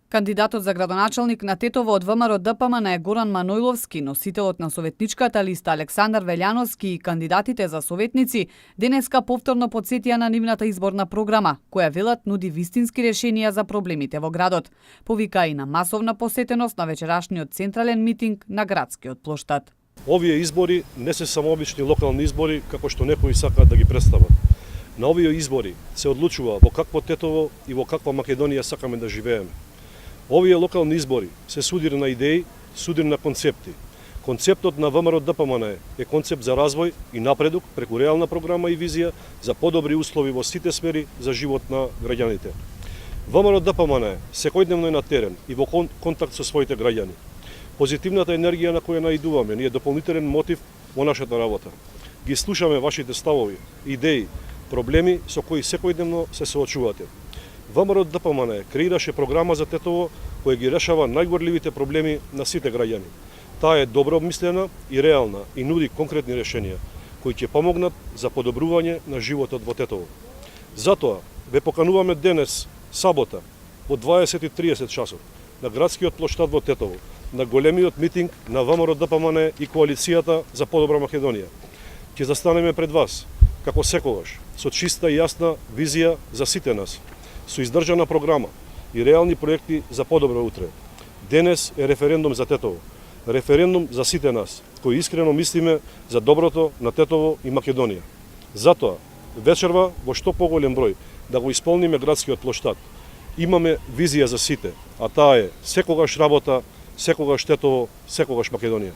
Кандидатот за градоначалник на Тетово од ВМРО ДПМН е Горан Манојловски, носителот на советничката листа Александар Велјановски и кандидатите за советници денеска повторно потсетија на нивната изборна програма, која велат нуди вистински решенија за проблемите во градот. Повика и на масовна посетеност на вечерашниот централен митинг на градскиот плоштад. Овие избори не се само обични локални избори, како што некои сакаат да ги представат. На овие избори се одлучува во какво Тетово и во каква Македонија сакаме да живееме. Овие локални избори се судир на идеи, судир на концепти. Концептот на ВМРО ДПМН е концепт за развој и напредок преку реална програма и визија за подобри услови во сите сфери за живот на граѓаните. ВМРО ДПМН секојдневно е на терен и во контакт со своите граѓани. Позитивната енергија на која наидуваме ни е дополнителен мотив во нашата работа. Ги слушаме вашите ставови, идеи, проблеми со кои секојдневно се соочувате. ВМРО ДПМН креираше програма за Тетово која ги решава најгорливите проблеми на сите граѓани. Таа е добро обмислена и реална и нуди конкретни решенија кои ќе помогнат за подобрување на животот во Тетово. Затоа ве покануваме денес, сабота, во 20:30 часот на градскиот плоштад во Тетово, на големиот митинг на ВМРО ДПМН и коалицијата за подобра Македонија. Ќе застанеме пред вас, како секогаш, со чиста и јасна визија за сите нас, со издржана програма и реални проекти за подобро утре. Денес е референдум за Тетово. Референдум за сите нас, кои искрено мислиме за доброто на Тетово и Македонија. Затоа, вечерва во што поголем број да го исполниме градскиот плоштад. Имаме визија за сите, а таа е секогаш работа, секогаш Тетово, секогаш Македонија.